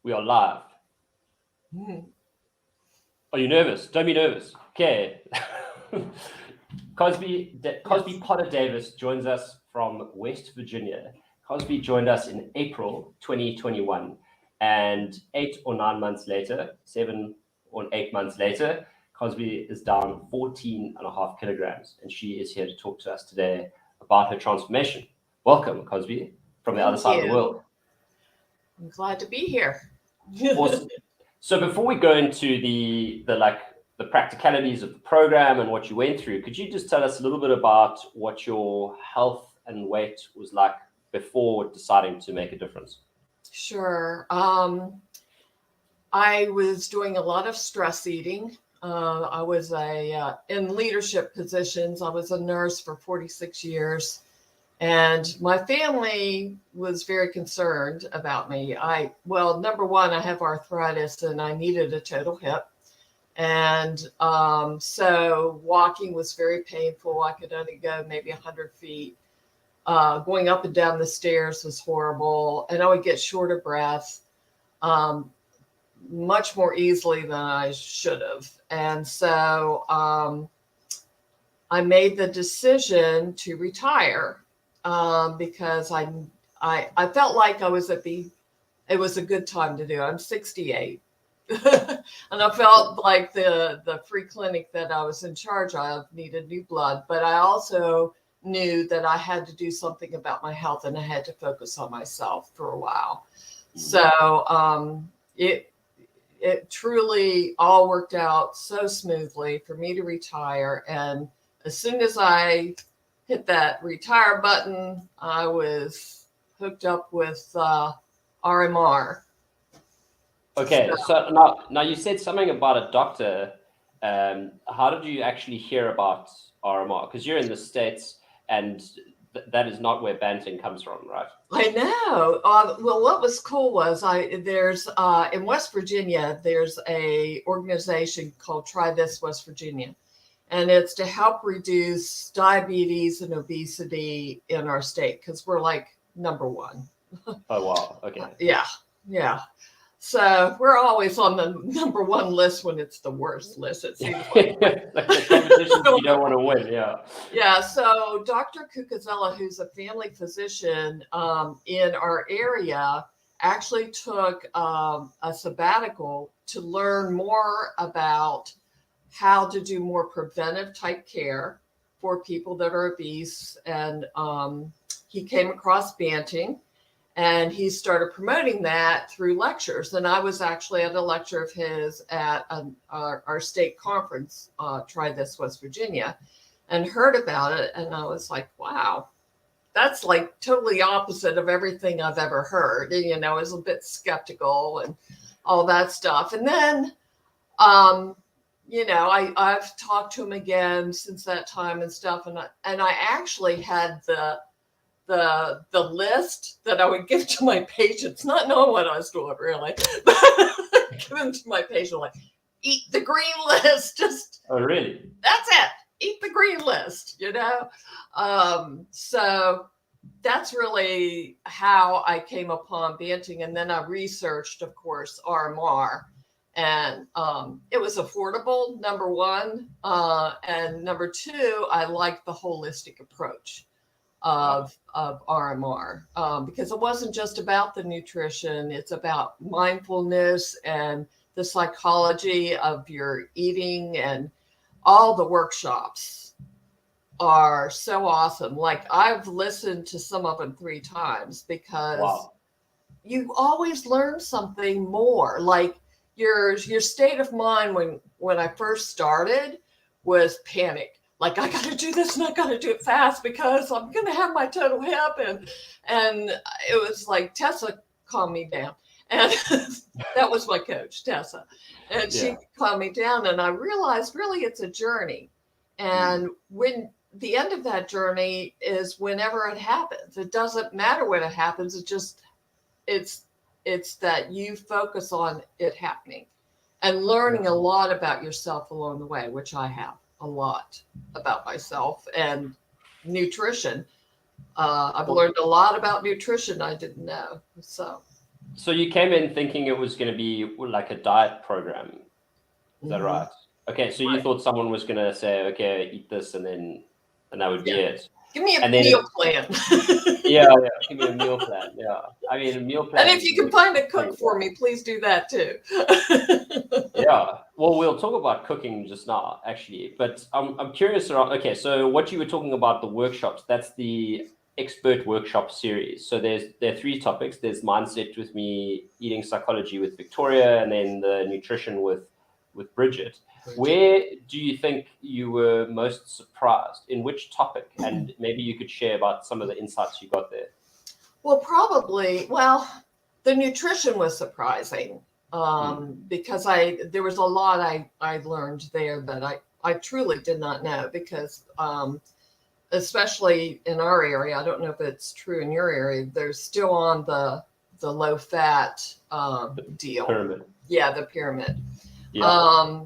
We are live. Are you nervous? Don't be nervous. Okay. Cosby Potter Davis joins us from West Virginia. Cosby joined us in April 2021, and 8 or 9 months later, 7 or 8 months later, Cosby is down 14.5 kilograms, and she is here to talk to us today about her transformation. Welcome, Cosby, from the other side of the world. I'm glad to be here. Awesome. So before we go into the practicalities of the program and what you went through, could you just tell us a little bit about what your health and weight was like before deciding to make a difference? Sure. I was doing a lot of stress eating. I was in leadership positions. I was a nurse for 46 years. And my family was very concerned about me. Number one, I have arthritis and I needed a total hip. And so walking was very painful. I could only go maybe 100 feet. Going up and down the stairs was horrible. And I would get short of breath much more easily than I should have. And so I made the decision to retire. Because I felt like it was a good time to do it. I'm 68. And I felt like the free clinic that I was in charge of needed new blood, but I also knew that I had to do something about my health and I had to focus on myself for a while. So it truly all worked out so smoothly for me to retire. And as soon as I hit that retire button, I was hooked up with RMR. Okay, so now you said something about a doctor. How did you actually hear about RMR? Because you're in the States, and that is not where Banting comes from, right? I know. Well, what was cool was there's in West Virginia, there's a organization called Try This West Virginia. And it's to help reduce diabetes and obesity in our state because we're like number one. Oh, wow. Okay. Yeah. So we're always on the number one list when it's the worst list, it seems like. Like the competition you don't want to win, yeah. Yeah, so Dr. Cucuzella, who's a family physician in our area, actually took a sabbatical to learn more about how to do more preventive type care for people that are obese. And he came across Banting and he started promoting that through lectures. And I was actually at a lecture of his at our state conference, Try This West Virginia, and heard about it. And I was like, wow, that's like totally opposite of everything I've ever heard. And, I was a bit skeptical and all that stuff. And then, I've talked to him again since that time and stuff. And I actually had the list that I would give to my patients, not knowing what I was doing really, but give them to my patient, like, eat the green list. Oh, really? That's it. Eat the green list, So that's really how I came upon Banting. And then I researched, of course, RMR. And it was affordable, number one. And number two, I liked the holistic approach of RMR because it wasn't just about the nutrition. It's about mindfulness and the psychology of your eating, and all the workshops are so awesome. Like, I've listened to some of them 3 times because you always learn something more. Like, your state of mind when I first started was panic. Like, I got to do this and I got to do it fast because I'm going to have my total hip. And it was like, Tessa calmed me down. And that was my coach, Tessa. And she calmed me down. And I realized really it's a journey. And when the end of that journey is whenever it happens. It doesn't matter when it happens. It's that you focus on it happening and learning a lot about yourself along the way, which I have a lot about myself and nutrition. I've learned a lot about nutrition I didn't know. So So you came in thinking it was going to be like a diet program. Is that right? Okay, so you Right. thought someone was going to say, okay, eat this, and that would be it. Give me a And then meal plan. yeah, give me a meal plan. Yeah, I mean, a meal plan. And if you can find a cook for me, please do that too. Yeah, well, we'll talk about cooking just now, actually. But I'm curious around. Okay, so what you were talking about, the workshops, that's the expert workshop series. So there are three topics. There's mindset with me, eating psychology with Victoria, and then the nutrition with Bridget. Where do you think you were most surprised? In which topic? And maybe you could share about some of the insights you got there. Well, the nutrition was surprising because there was a lot I learned there that I truly did not know because especially in our area, I don't know if it's true in your area, they're still on the low fat deal. Pyramid. Yeah, the pyramid. Yeah.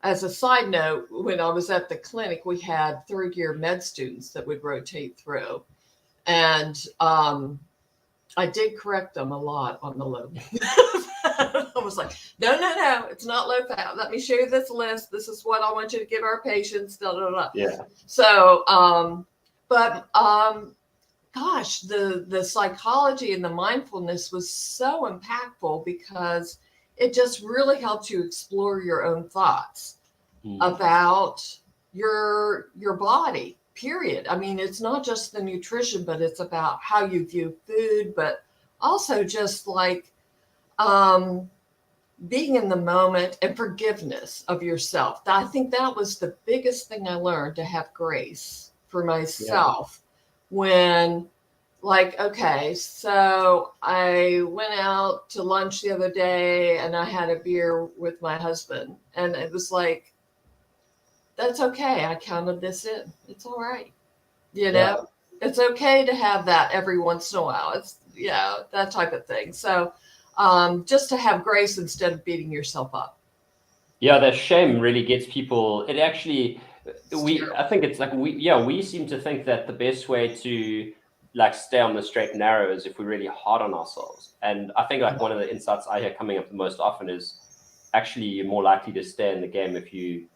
As a side note, when I was at the clinic, we had third-year med students that would rotate through. And I did correct them a lot on the low. I was like, no, it's not low fat. Let me show you this list. This is what I want you to give our patients. Da, da, da. Yeah. So, gosh, the psychology and the mindfulness was so impactful because it just really helped you explore your own thoughts about your body, period. I mean, it's not just the nutrition, but it's about how you view food, but also just like being in the moment and forgiveness of yourself. I think that was the biggest thing I learned, to have grace for myself when, like, okay, so I went out to lunch the other day and I had a beer with my husband, and it was like, that's okay. I counted this in. It's all right. You know, it's okay to have that every once in a while. It's, that type of thing. So just to have grace instead of beating yourself up. Yeah, that shame really gets people. It actually, I think it's like we seem to think that the best way to like stay on the straight and narrow is if we're really hard on ourselves. And I think like one of the insights I hear coming up the most often is actually you're more likely to stay in the game if you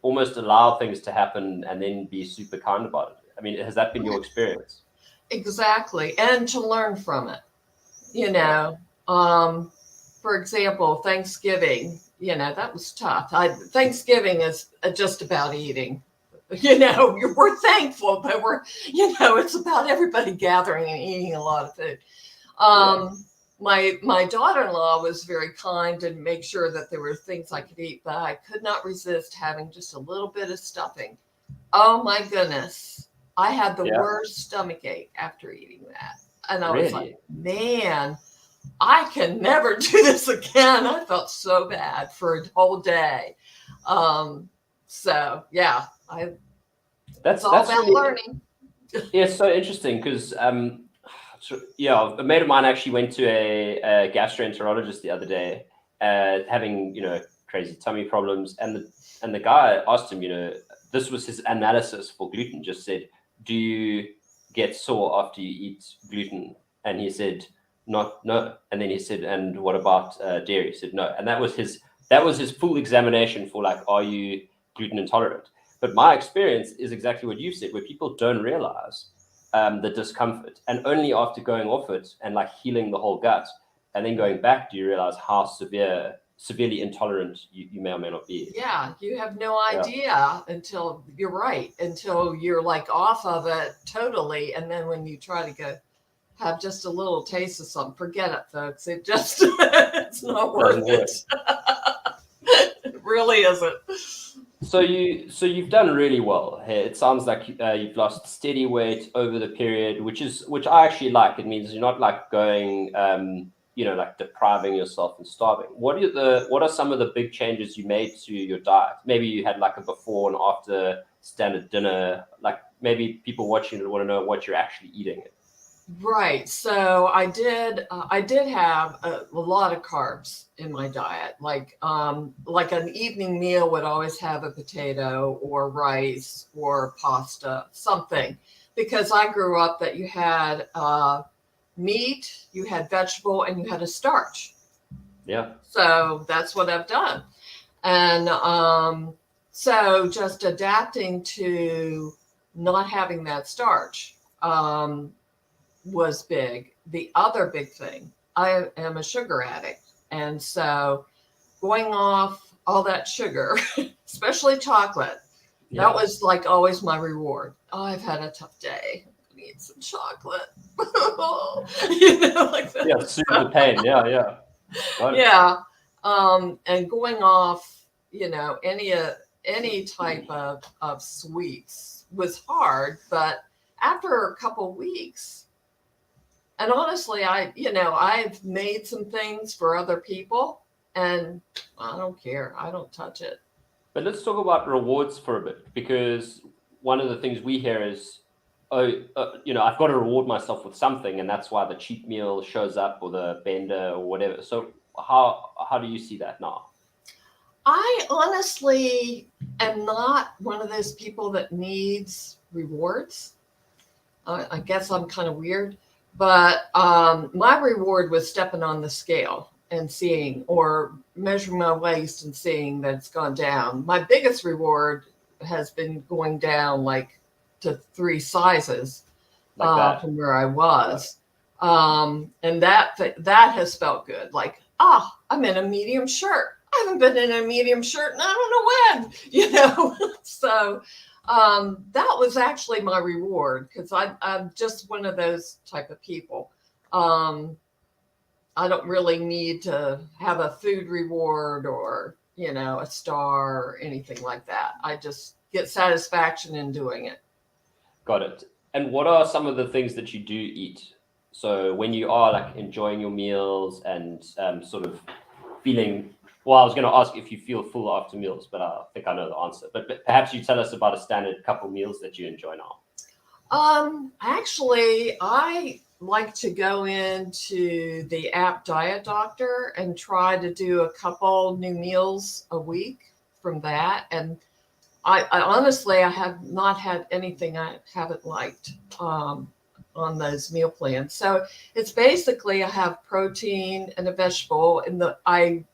almost allow things to happen and then be super kind about it. I mean, has that been your experience? Exactly. And to learn from it, you know. For example, Thanksgiving, that was tough. Thanksgiving is just about eating. We're thankful, but it's about everybody gathering and eating a lot of food. My daughter-in-law was very kind and made sure that there were things I could eat, but I could not resist having just a little bit of stuffing. Oh my goodness. I had the worst stomach ache after eating that. And I was like, man, I can never do this again. I felt so bad for a whole day. That's all about really, learning. Yeah, it's so interesting because a mate of mine actually went to a gastroenterologist the other day, having crazy tummy problems, and the guy asked him, this was his analysis for gluten. Just said, do you get sore after you eat gluten? And he said, no. And then he said, and what about dairy? He said no. And that was his full examination for like, are you gluten intolerant? But my experience is exactly what you said, where people don't realize the discomfort, and only after going off it and like healing the whole gut and then going back do you realize how severely intolerant you may or may not be. Yeah, you have no idea until you're like off of it totally, and then when you try to go have just a little taste of something, forget it, folks. It just it's not worth it. It really isn't. So you've done really well here. It sounds like you've lost steady weight over the period, which I actually like. It means you're not like going, like depriving yourself and starving. What are some of the big changes you made to your diet? Maybe you had like a before and after standard dinner. Like maybe people watching want to know what you're actually eating. Right. So I did have a lot of carbs in my diet. Like an evening meal would always have a potato or rice or pasta, something, because I grew up that you had meat, you had vegetable, and you had a starch. Yeah. So that's what I've done. And so just adapting to not having that starch was big. The other big thing, I am a sugar addict. And so going off all that sugar, especially chocolate, that was like always my reward. Oh, I've had a tough day. I need some chocolate. Like that. Yeah, soothe the pain. Yeah. Yeah. And going off, any type of sweets was hard, but after a couple weeks, and honestly, I've made some things for other people and I don't care. I don't touch it. But let's talk about rewards for a bit, because one of the things we hear is, I've got to reward myself with something, and that's why the cheat meal shows up, or the bender, or whatever. So how do you see that now? I honestly am not one of those people that needs rewards. I guess I'm kind of weird, but my reward was stepping on the scale and seeing, or measuring my waist and seeing that it's gone down. My biggest reward has been going down like to 3 sizes from where I was. And that has felt good. Like, I'm in a medium shirt. I haven't been in a medium shirt and I don't know when, So that was actually my reward, because I'm just one of those type of people. I don't really need to have a food reward or, a star or anything like that. I just get satisfaction in doing it. Got it. And what are some of the things that you do eat? So when you are like enjoying your meals and sort of feeling, well, I was going to ask if you feel full after meals, but I think I know the answer. But perhaps you tell us about a standard couple meals that you enjoy now. Actually, I like to go into the app Diet Doctor and try to do a couple new meals a week from that. And I honestly, I have not had anything I haven't liked on those meal plans. So it's basically I have protein and a vegetable, and I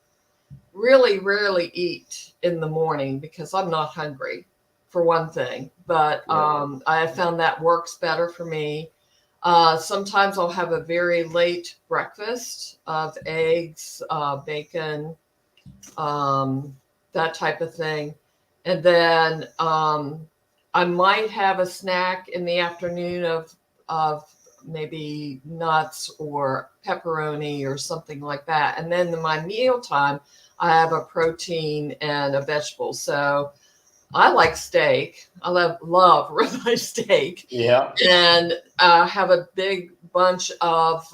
really rarely eat in the morning because I'm not hungry, for one thing. But I have found that works better for me. Sometimes I'll have a very late breakfast of eggs, bacon, that type of thing. And then I might have a snack in the afternoon of maybe nuts or pepperoni or something like that. And then in my meal time, I have a protein and a vegetable. So I like steak. I love ribeye steak. Yeah. And have a big bunch of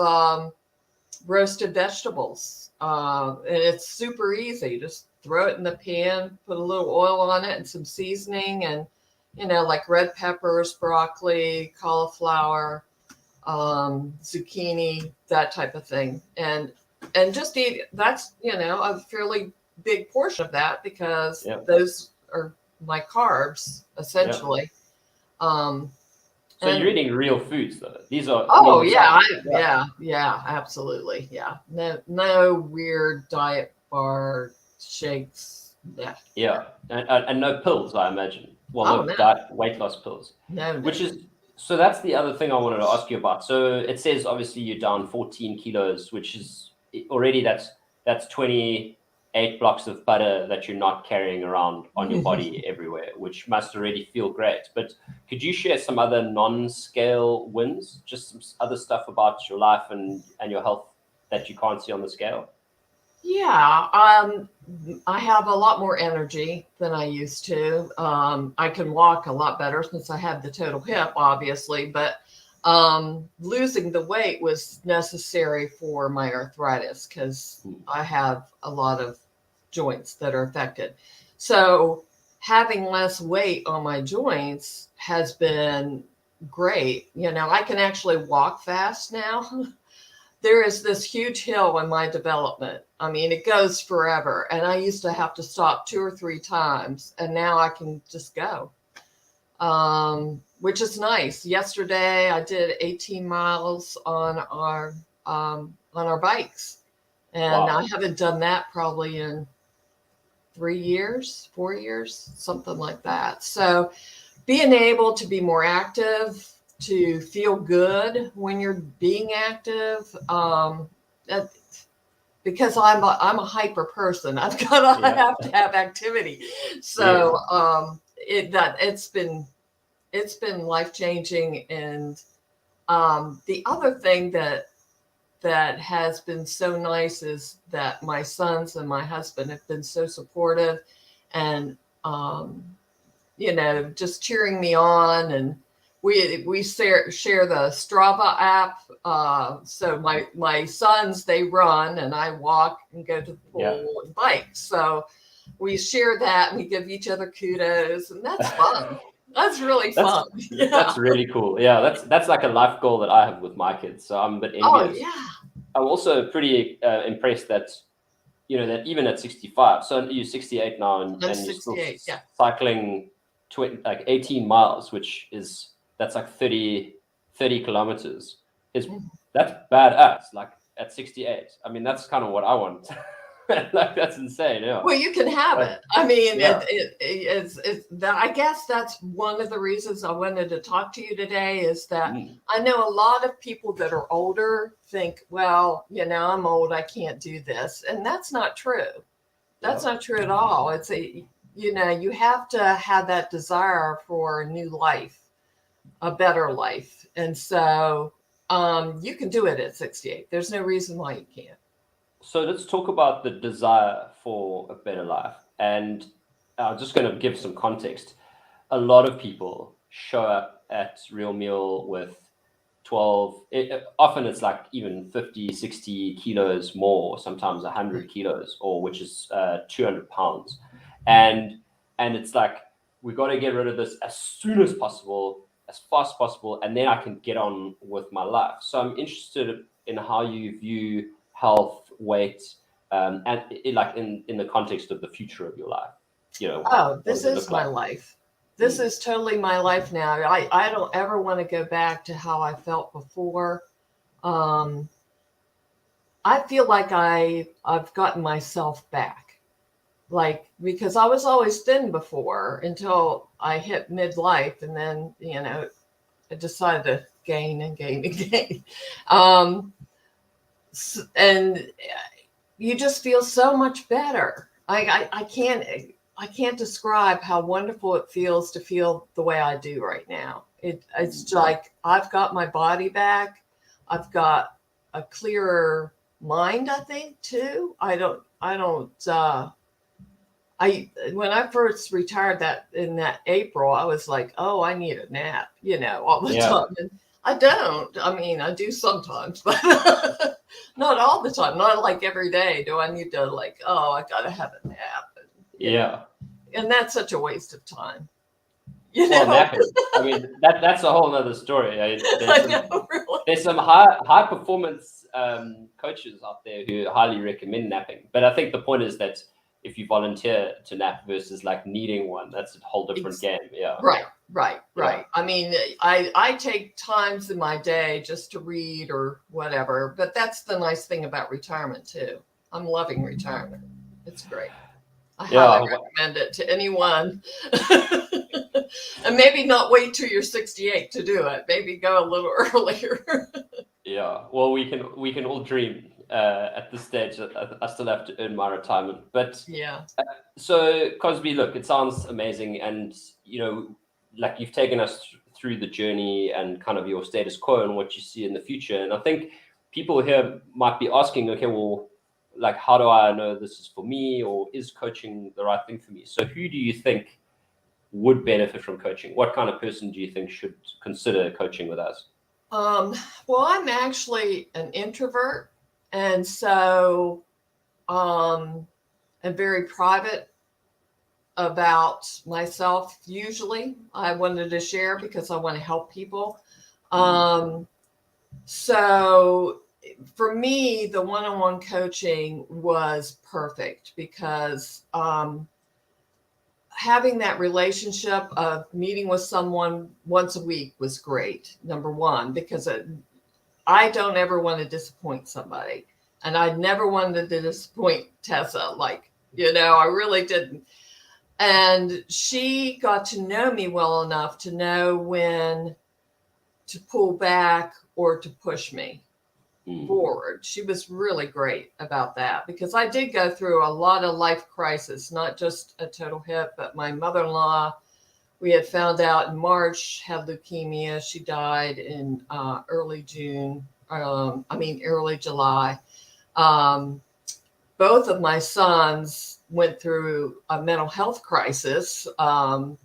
roasted vegetables. And it's super easy. Just throw it in the pan, put a little oil on it and some seasoning, and, like red peppers, broccoli, cauliflower, zucchini, that type of thing. And just eat. That's, a fairly big portion of that, because those are my carbs essentially. So you're eating real foods, though. These are. Yeah, absolutely. Yeah, no weird diet bar shakes. Yeah, and no pills, I imagine. Well, no diet weight loss pills. No. Which is, so that's the other thing I wanted to ask you about. So it says obviously you're down 14 kilos, which is already that's 28 blocks of butter that you're not carrying around on your body everywhere, which must already feel great. But could you share some other non-scale wins, just some other stuff about your life and your health that you can't see on the scale? Yeah, I have a lot more energy than I used to. I can walk a lot better since I have the total hip, obviously, but losing the weight was necessary for my arthritis, because I have a lot of joints that are affected. So having less weight on my joints has been great. I can actually walk fast now. There is this huge hill in my development. I mean, it goes forever. And I used to have to stop 2 or 3 times, and now I can just go. which is nice. Yesterday I did 18 miles on our bikes, and Wow. I haven't done that probably in 3 years, 4 years, something like that. So being able to be more active, to feel good when you're being active, that, because I'm a hyper person, I've got to Yeah. have activity. So it's been life changing. And the other thing that has been so nice is that my sons and my husband have been so supportive, and just cheering me on. And we share the Strava app. So my sons, they run and I walk and go to the pool and bike. So we share that and we give each other kudos, and that's fun. That's really fun. That's really cool. Yeah, that's like a life goal that I have with my kids. So I'm a bit envious. Oh yeah. I'm also pretty impressed that that even at 65, so you're 68 now, and you're still cycling 18 miles, which that's like 30 kilometers. That's badass. Like at 68, I mean, that's kind of what I want. Like, that's insane. Yeah. Well, you can have it. I mean, it's that. I guess that's one of the reasons I wanted to talk to you today, is that I know a lot of people that are older think, well, I'm old, I can't do this. And that's not true. That's not true at all. It's you have to have that desire for a new life, a better life. And so you can do it at 68. There's no reason why you can't. So let's talk about the desire for a better life. And I'm just going to give some context. A lot of people show up at Real Meal with 12, often it's like even 50, 60 kilos more, sometimes 100 kilos, or which is 200 pounds. And it's like, we got to get rid of this as soon as possible, as fast as possible, and then I can get on with my life. So I'm interested in how you view health, weight, and like in the context of the future of your life. This is my life. This is totally my life now. I don't ever want to go back to how I felt before. I feel like I've gotten myself back, because I was always thin before until I hit midlife, and then I decided to gain and gain and gain. And you just feel so much better. I can't describe how wonderful it feels to feel the way I do right now. It's like I've got my body back. I've got a clearer mind, I think, too. When I first retired in that April, I was like, oh, I need a nap, all the time. And I don't. I mean, I do sometimes, but not all the time. Not like every day do I need to I got to have a nap. And that's such a waste of time. Well, napping. I mean, that's a whole other story. There's some high performance coaches out there who highly recommend napping. But I think the point is that if you volunteer to nap versus like needing one, that's a whole different game. Yeah. Right. I mean, I take times in my day just to read or whatever, but that's the nice thing about retirement too. I'm loving retirement. It's great. I highly recommend it to anyone. And maybe not wait till you're 68 to do it. Maybe go a little earlier. Yeah. Well, we can all dream. At this stage, I still have to earn my retirement. But so Cosby, look, it sounds amazing, and like you've taken us through the journey and kind of your status quo and what you see in the future. And I think people here might be asking, okay, well, like, how do I know this is for me, or is coaching the right thing for me? So who do you think would benefit from coaching? What kind of person do you think should consider coaching with us? Well, I'm actually an introvert. And so I'm very private about myself. Usually I wanted to share because I want to help people. So for me, the one-on-one coaching was perfect because having that relationship of meeting with someone once a week was great. Number one, because I don't ever want to disappoint somebody. And I never wanted to disappoint Tessa. Like, I really didn't. And she got to know me well enough to know when to pull back or to push me forward. She was really great about that, because I did go through a lot of life crisis, not just a total hip, but my mother-in-law, we had found out in March, had leukemia. She died in early July. Both of my sons went through a mental health crisis. And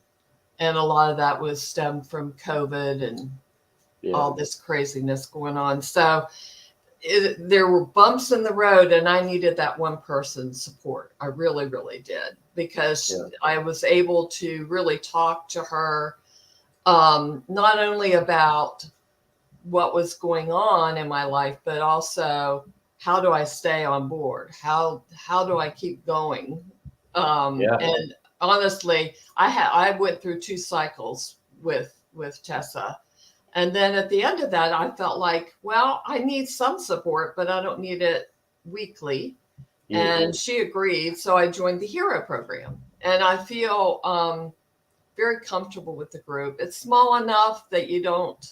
a lot of that was stemmed from COVID and all this craziness going on. So there were bumps in the road, and I needed that one person's support. I really, really did, because I was able to really talk to her, not only about what was going on in my life, but also how do I stay on board? How do I keep going? And honestly, I went through 2 cycles with Tessa. And then at the end of that, I felt like, well, I need some support, but I don't need it weekly. And she agreed. So I joined the Hero program, and I feel very comfortable with the group. It's small enough that you don't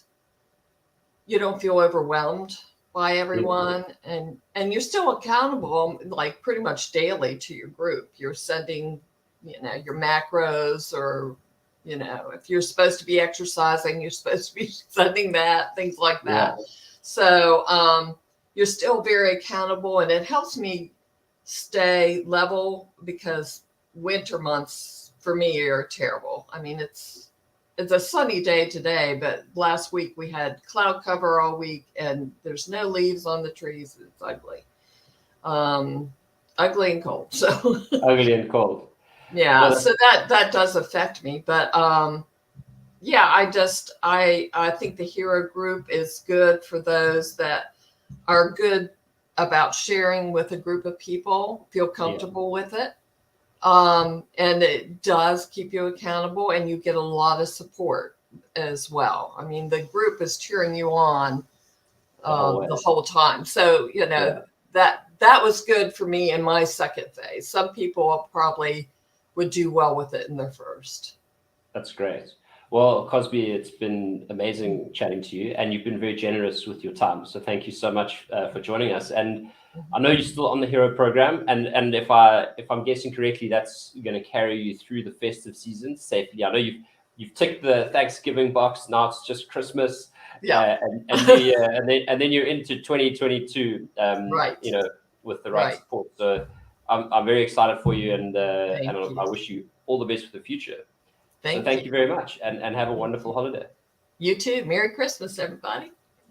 feel overwhelmed by everyone, and you're still accountable, like pretty much daily, to your group. You're sending, your macros, or if you're supposed to be exercising, you're supposed to be sending that, things like that. So you're still very accountable, and it helps me stay level, because winter months for me are terrible. I mean, it's a sunny day today, but last week we had cloud cover all week, and there's no leaves on the trees. It's ugly. Ugly and cold. So ugly and cold. Yeah, well, so that does affect me, but I think the Hero group is good for those that are good about sharing with a group of people, feel comfortable with it, and it does keep you accountable, and you get a lot of support as well. I mean, the group is cheering you on the whole time, so that was good for me in my second phase. Some people probably would do well with it in their first. That's great. Well, Cosby, it's been amazing chatting to you, and you've been very generous with your time. So thank you so much for joining us. And I know you're still on the Hero program, and if I'm guessing correctly, that's going to carry you through the festive season safely. I know you've ticked the Thanksgiving box. Now it's just Christmas, and New Year, and then you're into 2022. Right. With the right support. So I'm very excited for you, and I wish you all the best for the future. Thank you very much, and have a wonderful holiday. You too. Merry Christmas, everybody.